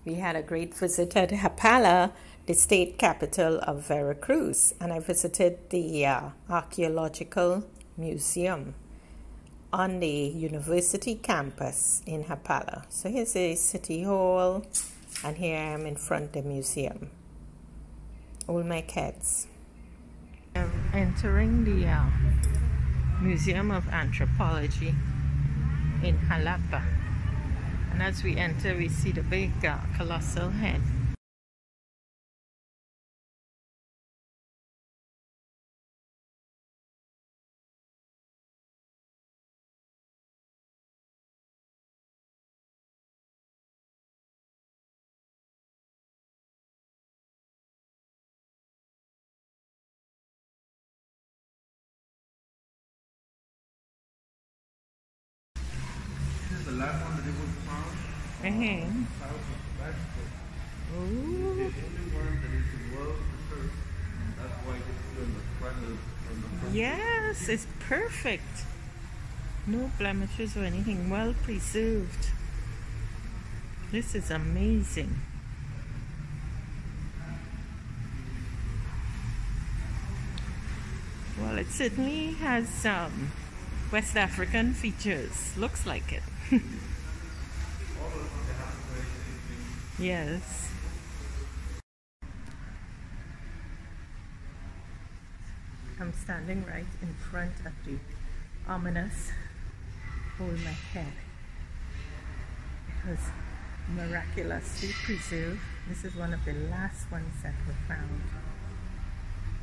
We had a great visit at Xalapa, the state capital of Veracruz, and I visited the Archaeological Museum on the university campus in Xalapa. So here's the city hall, and here I am in front of the museum. Olmec heads. I'm entering the Museum of Anthropology in Xalapa. And as we enter, we see the big colossal head. The last one that it was found south of Mexico. Ooh. The only one that is well preserved. That's why it's still on the front. Yes, it's perfect. No blemishes or anything, well preserved. This is amazing. Well, it certainly has West African features. Looks like it. Yes. I'm standing right in front of the ominous Olmec head. It was miraculously preserved. This is one of the last ones that were found.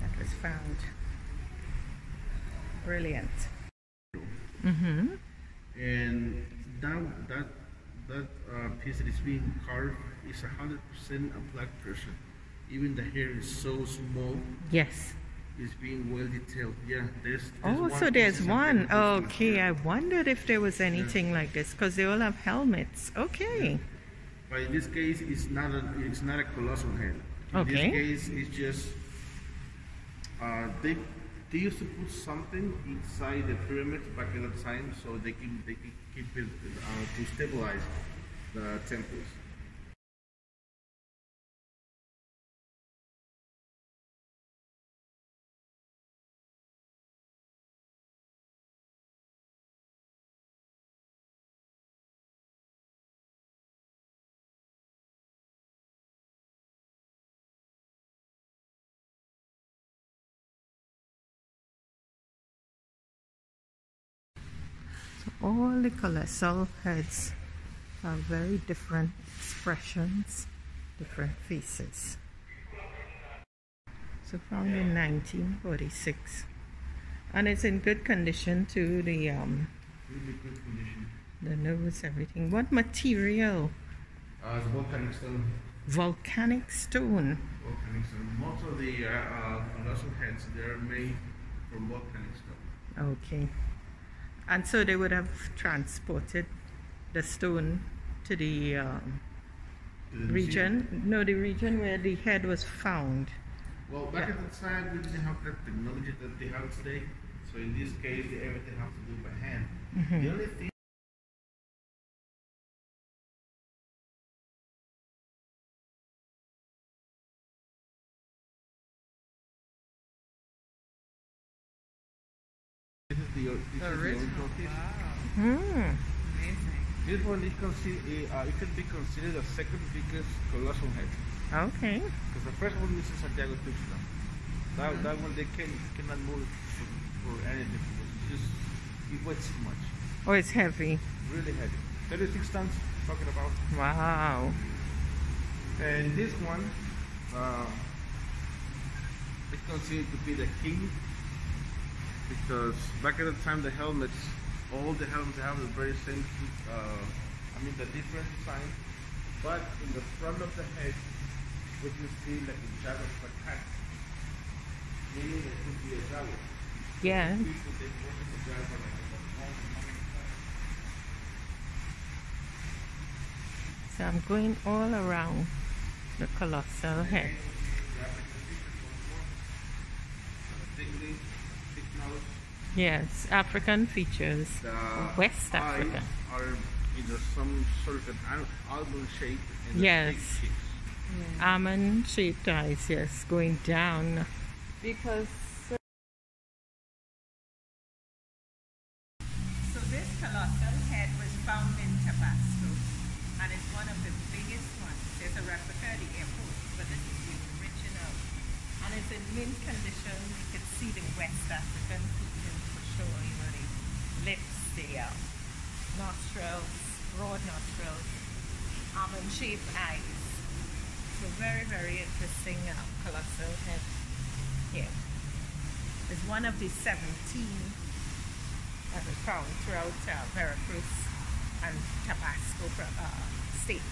That was found. Brilliant. And that piece that is being carved is 100% a black person. Even the hair is so small. Yes. It's being well detailed. Yeah, there's oh, so there's one. Okay, I wondered if there was anything like this because they all have helmets. Okay. Yeah. But in this case, it's not a colossal head. In this case, it's just they used to put something inside the pyramids back at that time, so they can keep it to stabilize the temples. All the colossal heads have very different expressions, different faces. So found in 1946, and it's in good condition too. The Really good condition. The nose, everything. What material? It's volcanic stone. Volcanic stone. Volcanic stone. Most of the colossal heads, they're made from volcanic stone. Okay. And so they would have transported the stone to the region? No, the region where the head was found. Well, back at the time, we didn't have the technology that they have today. So in this case, everything has to do by hand. The only thing this is the original piece. Amazing. This one is it can be considered the second biggest colossal head. Okay. Because the first one is in Santiago, Tuxtla. That one they cannot move for anything. It weighs too much. Oh, it's heavy. Really heavy. 36 tons. Talking about. Wow. And this one is considered to be the king. Because back at the time, the helmets, all the helmets have the very same, the different design. But in the front of the head, we can see like a jar of a cat. Meaning it could be a jaguar. Yeah. People, they work in the jaguar like a So I'm going all around the colossal head. Yes, African features. West Africa. Are either some sort of an almond shape and Yes. the shape. Almond shaped eyes, yes, going down. Because So this colossal head was found in Tabasco and it's one of the biggest ones. There's a replica at the airport, but this is the original. And it's in mint condition. You can see the West African features for sure, you know, the lips, the nostrils, broad nostrils, almond-shaped eyes. So very, very interesting colossal head here. It's one of the 17 that we found throughout Veracruz and Tabasco state.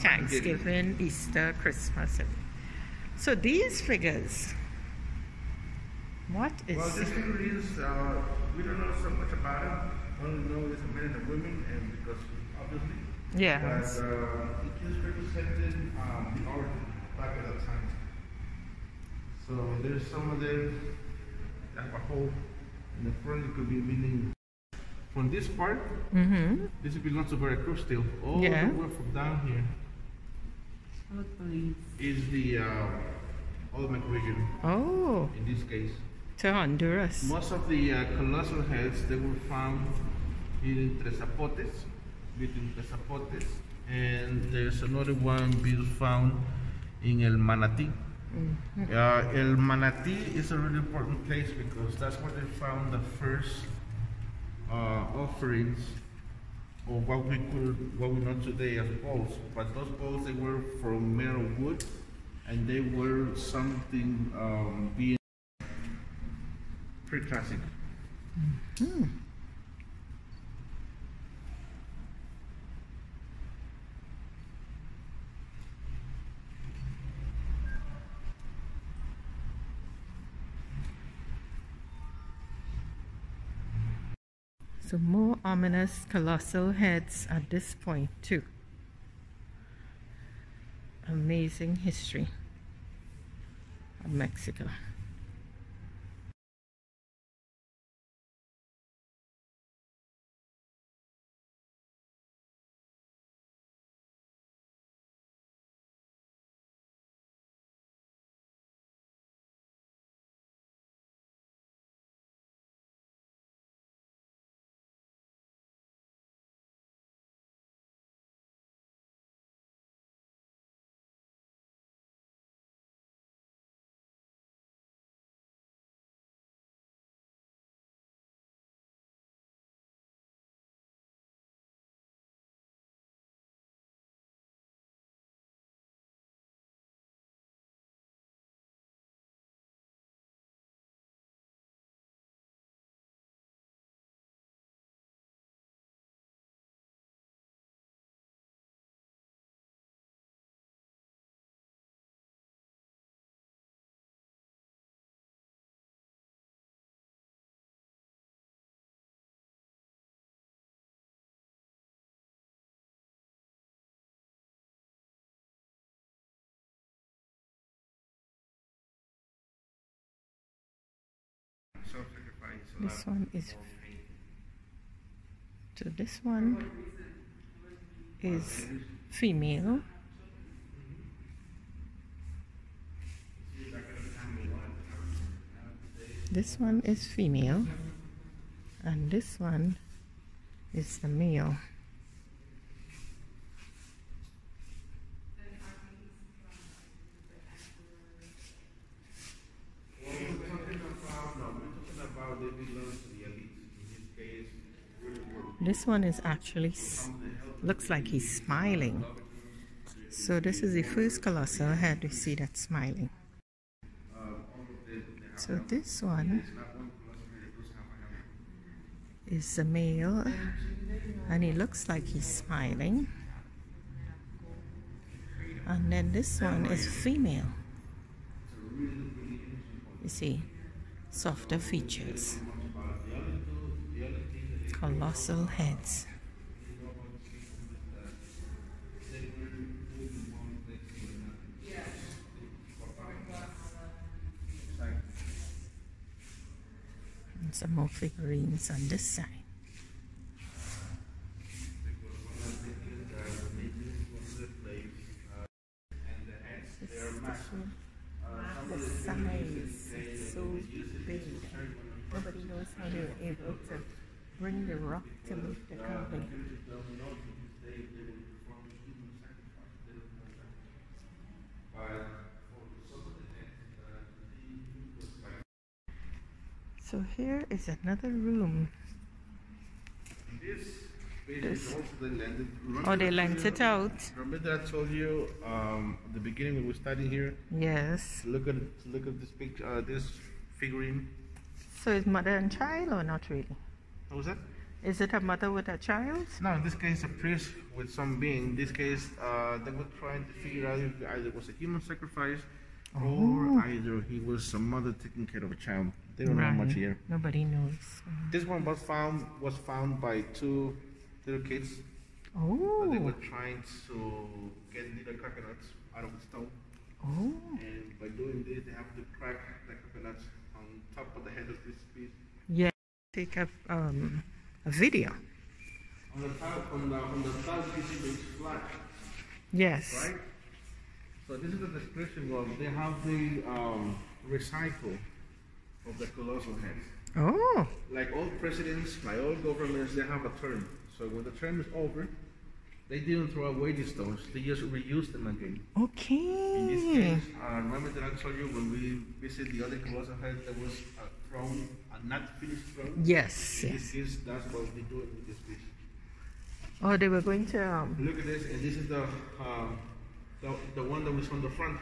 Thanksgiving, Easter, Christmas. So these figures, what is... Well, this figure is, we don't know so much about it. Only know it's a men and women, and because obviously, Yeah. but it is representing the art back at that time. So there's some of them that have a hole in the front. It could be meaning from this part. Mm-hmm. This belongs to Veracruz still. All Yeah. the way from down here is the Olmec region. Oh, In this case, to Honduras. most of the colossal heads they were found in Tres Zapotes, between Tres Zapotes, and there's another one being found in El Manatí. El Manatí is a really important place because that's where they found the first offerings of what we know today as bowls. But those bowls they were from metal wood, and they were something being pre-classic. So more ominous colossal heads at this point too. Amazing history of Mexico. This one is, so this one is female. This one is female, and this one is the male. This one is actually, looks like he's smiling. So this is the first colossal head we see that's smiling. So this one is a male, and he looks like he's smiling. And then this one is female. You see, softer features. Colossal heads. And some more figurines on this side. The size is so big. Nobody knows how they were able to bring the rock to make the carving. So here is another room. This also they lent it. Oh, they lent it out. Remember that I told you at the beginning when we studied here? Yes. Look at this picture, this figurine. So is mother and child or not really? What was that? Is it a mother with a child? No, in this case, a priest with some being. In this case, they were trying to figure out if either it was a human sacrifice or either he was a mother taking care of a child. They don't know much here. Nobody knows. This one was found by two little kids. Oh. They were trying to get little coconuts out of the stone. Oh. And by doing this, they have to crack the coconuts on top of the head of this piece. Yeah. Take a video. On the top, you see this flat. Yes. Right? So this is the description of they have the recycle of the colossal heads. Oh. Like all presidents, like all governments, they have a term. So when the term is over, they didn't throw away these stones. They just reuse them again. Okay. In this case, remember that I told you when we visited the other colossal head, there was a throne, a not finished throne? Yes. In this case, that's what we're doing with this piece. Oh, they were going to... Look at this, and this is the one that was on the front.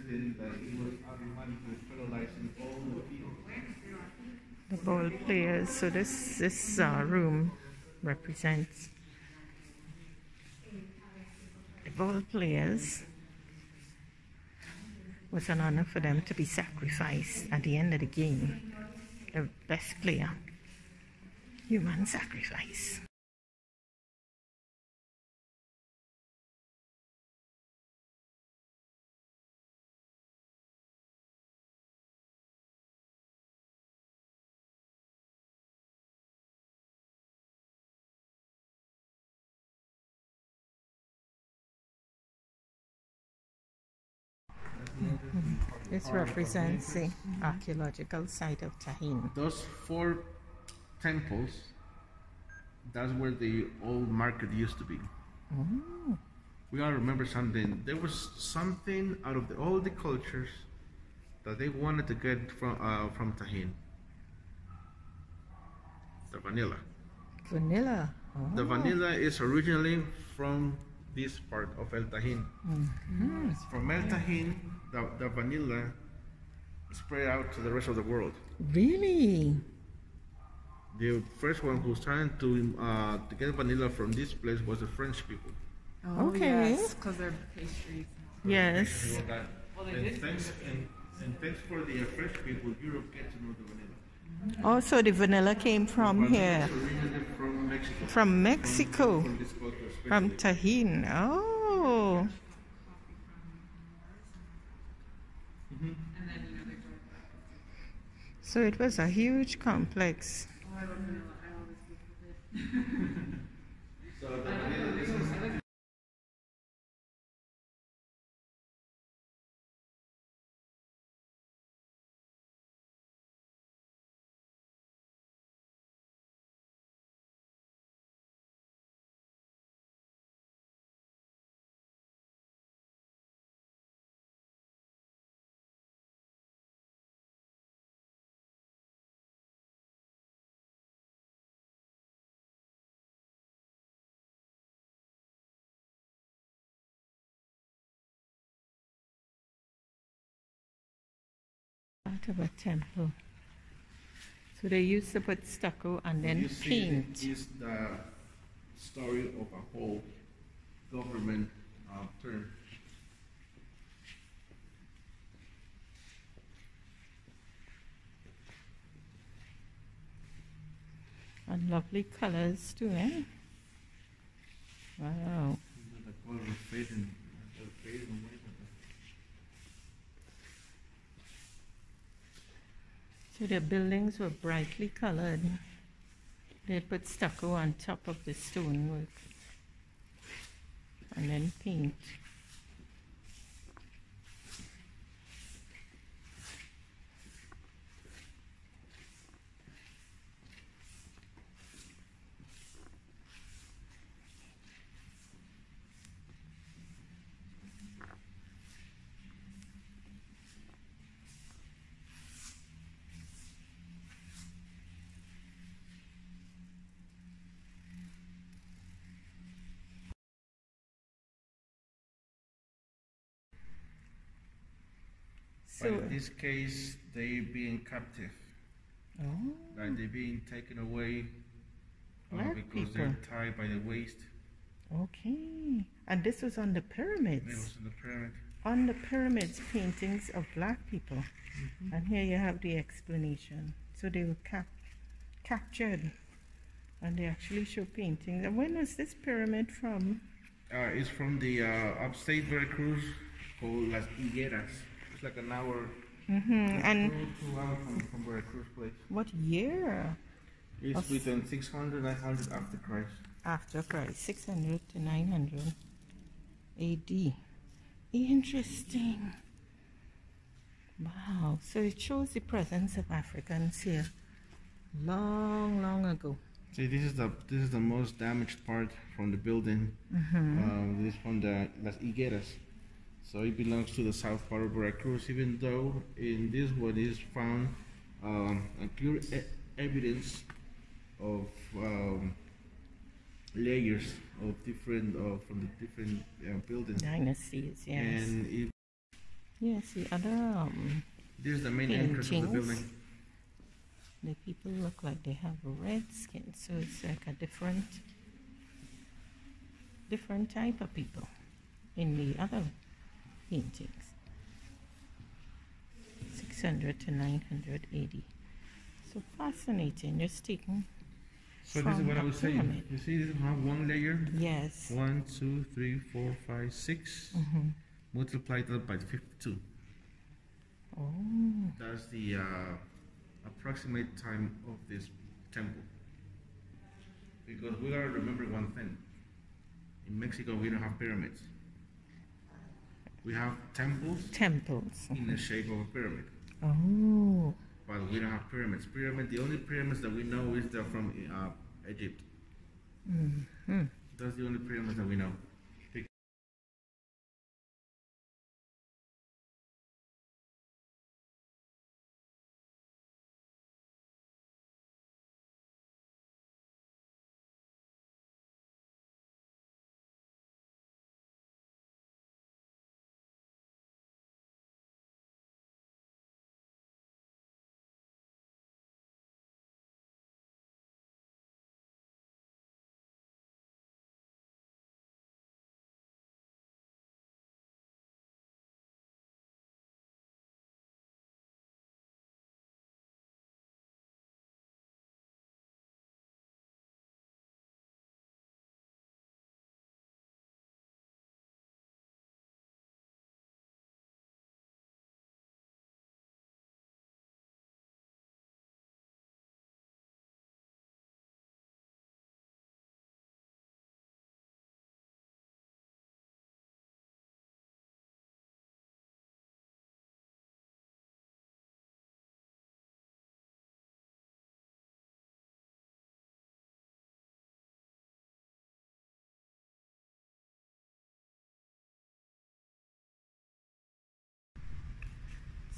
representing that it was automatically fertilizing all the fields. The ball players. So this room represents the ball players. It was an honor for them to be sacrificed at the end of the game. The best player. Human sacrifice. This represents the archaeological site of Tahin. Those 4 temples, that's where the old market used to be. Oh. We gotta remember something. There was something out of all the cultures that they wanted to get from Tahin. The vanilla. Vanilla. Oh. The vanilla is originally from this part of El Tahin. Mm-hmm. From El Tahin, the vanilla spread out to the rest of the world. Really? The first one who was trying to get vanilla from this place was the French people. Oh, Okay. yes, because they're pastries. Yes. And thanks for the French people, Europe get to know the vanilla. Also, the vanilla came from here. It's originated from Mexico. From Mexico. From this culture From especially. Tahin. Oh. So it was a huge complex. Oh, I love vanilla. I always sleep with it. So the vanilla, this is Part of a temple. So they used to put stucco and then you see paint. it is the story of a whole government term. And lovely colors too, eh? Wow. The color is fading away. So the buildings were brightly colored. They put stucco on top of the stonework and then paint. But So, in this case, they being captive, oh, like they being taken away Black because people. they're tied by the waist. okay. And this was on the It pyramids. was in the pyramid. On the pyramids, paintings of black people. And here you have the explanation. So they were captured. And they actually show paintings. And when was this pyramid from? It's from the upstate Veracruz called Las Higueras. It's like an hour, And 2 hours from Veracruz place. what year? It's within 600, 900 after Christ. After Christ, 600 to 900 AD. Interesting. Wow. So it shows the presence of Africans here long, long ago. See, this is the most damaged part from the building. This is from the Las Higueras. So it belongs to the south part of Veracruz, even though in this one is found a clear evidence of layers of different from the different buildings. Dynasties, yes. And Yes, the other This is the main entrance of the paintings. building. The people look like they have red skin, so it's like a different type of people in the other paintings. 600 to 980. So fascinating. Just taking. So this is what I was saying. Pyramid. You see, this have one layer. Yes. 1, 2, 3, 4, 5, 6. Multiply that by 52. Oh. That's the approximate time of this temple. Because we gotta remember one thing. In Mexico, we don't have pyramids. We have temples in the shape of a pyramid. Oh. But we don't have pyramids. The only pyramids that we know is they're from Egypt. That's the only pyramids that we know.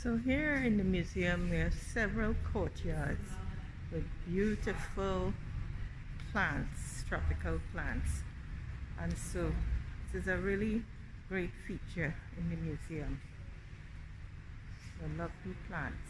So here in the museum, we have several courtyards with beautiful plants, tropical plants. And so this is a really great feature in the museum. The lovely plants.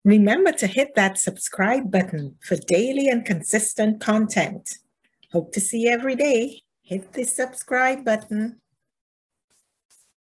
Remember to hit that subscribe button for daily and consistent content. Hope to see you every day. Hit the subscribe button.